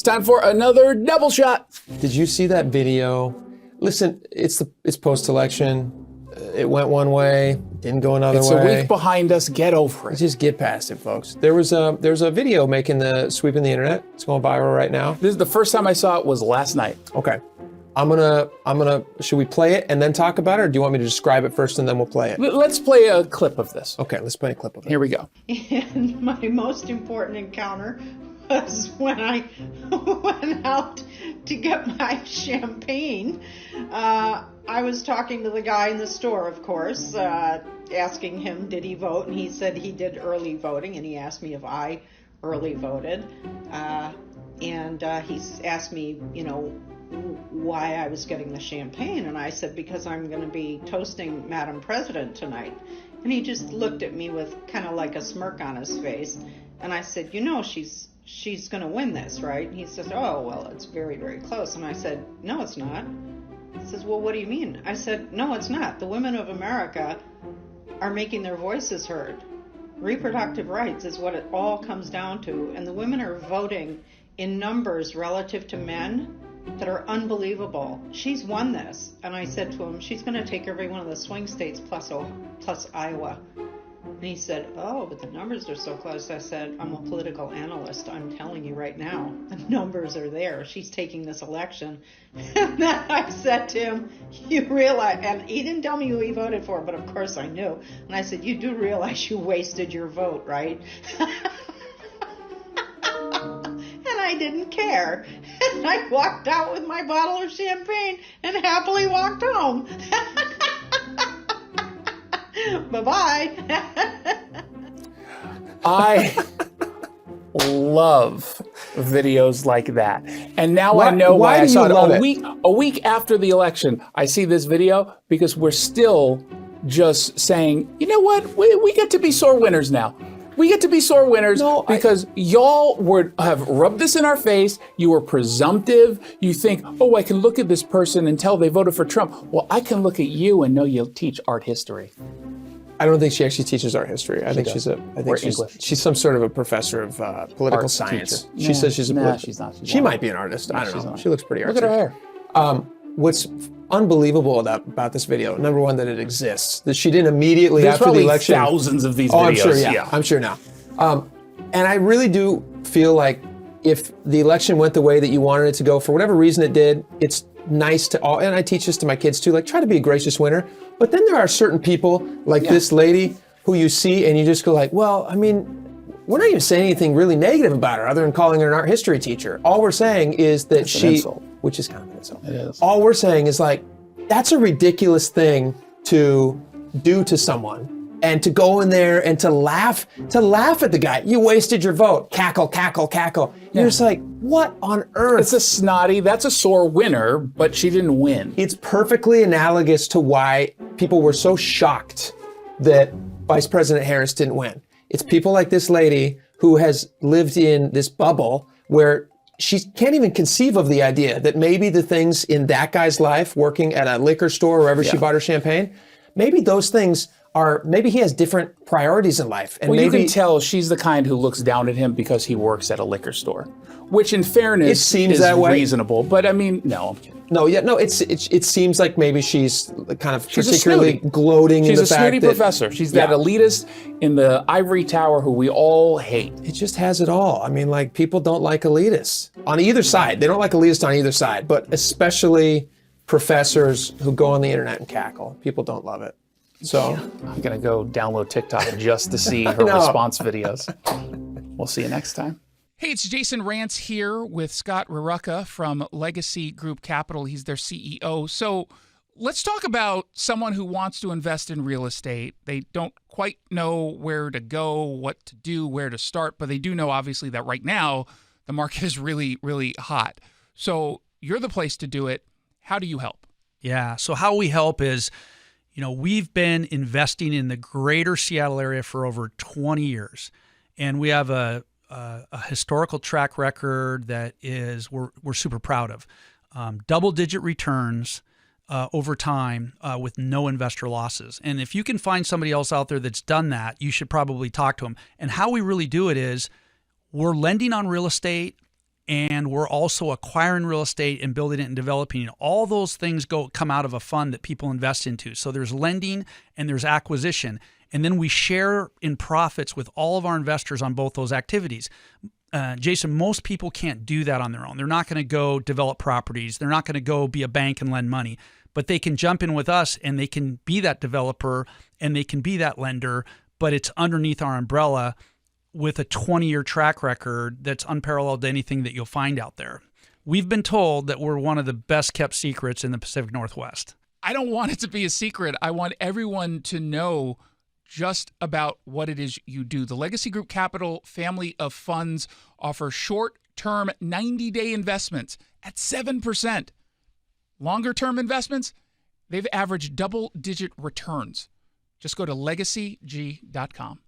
It's time for another double shot. Did you see that video? Listen, it's post-election. It went one way, didn't go another way. It's a week behind us. Get over it. Just get past it, folks. There's a video sweeping the internet. It's going viral right now. This is the first time I saw it was last night. Okay. Should we play it and then talk about it, or do you want me to describe it first and then we'll play it? Let's play a clip of this. Okay, let's play a clip of it. Here we go. And my most important encounter was when I went out to get my champagne. I was talking to the guy in the store, of course, asking him, did he vote? And he said he did early voting, and he asked me if I early voted. And he asked me, why I was getting the champagne. And I said, because I'm going to be toasting Madam President tonight. And he just looked at me with kind of like a smirk on his face. And I said, she's going to win this, right? And he says, oh, well, it's very, very close. And I said, no, it's not. He says, well, what do you mean? I said, no, it's not. The women of America are making their voices heard. Reproductive rights is what it all comes down to. And the women are voting in numbers relative to men that are unbelievable. She's won this. And I said to him, she's going to take every one of the swing states plus Iowa. And he said, oh, but the numbers are so close. I said, I'm a political analyst. I'm telling you right now, the numbers are there. She's taking this election. And then I said to him, you realize, and he didn't tell me who he voted for, but of course I knew. And I said, you do realize you wasted your vote, right? And I didn't care. And I walked out with my bottle of champagne and happily walked home. Bye-bye. I love videos like that. And now I know why I saw it. A week after the election, I see this video because we're still just saying, you know what? We get to be sore winners now. We get to be sore winners because y'all have rubbed this in our face. You were presumptive. You think, oh, I can look at this person and tell they voted for Trump. Well, I can look at you and know you'll teach art history. I don't think she actually teaches art history. I think she's some sort of a professor of political science. Teacher. She says she's a she's not. She might be an artist. I don't know. She looks pretty artsy. Look at her hair. What's unbelievable about this video, number one, that it exists, that she didn't immediately after the election. There's probably thousands of these videos. I'm sure, yeah. I'm sure now. And I really do feel like if the election went the way that you wanted it to go, for whatever reason it did, it's nice to all, and I teach this to my kids too, like try to be a gracious winner. But then there are certain people like this lady who you see and you just go like, well, I mean, we're not even saying anything really negative about her other than calling her an art history teacher. All we're saying is that which is kind of an insult. It is. All we're saying is like, that's a ridiculous thing to do to someone, and to go in there and to laugh at the guy. You wasted your vote. Cackle, cackle, cackle. You're just like, what on earth? That's a sore winner, but she didn't win. It's perfectly analogous to why people were so shocked that Vice President Harris didn't win. It's people like this lady who has lived in this bubble where she can't even conceive of the idea that maybe the things in that guy's life, working at a liquor store, wherever she bought her champagne, maybe those things maybe he has different priorities in life. And you can tell she's the kind who looks down at him because he works at a liquor store, which in fairness is that way. Reasonable. But I mean, no, I'm kidding. It seems like maybe she's kind of particularly gloating in the fact that... She's a snooty professor. She's that elitist in the ivory tower who we all hate. It just has it all. I mean, like, people don't like elitists on either side. They don't like elitists on either side, but especially professors who go on the internet and cackle. People don't love it. So I'm going to go download TikTok just to see her response videos. We'll see you next time. Hey, it's Jason Rantz here with Scott Rarucka from Legacy Group Capital. He's their CEO. So let's talk about someone who wants to invest in real estate. They don't quite know where to go, what to do, where to start, but they do know, obviously, that right now the market is really, really hot. So you're the place to do it. How do you help? Yeah, so how we help is, we've been investing in the greater Seattle area for over 20 years, and we have a historical track record that we're super proud of. Double-digit returns over time with no investor losses. And if you can find somebody else out there that's done that, you should probably talk to them. And how we really do it is we're lending on real estate, and we're also acquiring real estate and building it and developing it. All those things come out of a fund that people invest into. So there's lending and there's acquisition. And then we share in profits with all of our investors on both those activities. Jason, most people can't do that on their own. They're not going to go develop properties. They're not going to go be a bank and lend money, but they can jump in with us and they can be that developer and they can be that lender, but it's underneath our umbrella with a 20-year track record that's unparalleled to anything that you'll find out there. We've been told that we're one of the best kept secrets in the Pacific Northwest. I don't want it to be a secret. I want everyone to know just about what it is you do. The Legacy Group Capital family of funds offer short-term 90-day investments at 7%. Longer-term investments, they've averaged double-digit returns. Just go to legacyg.com.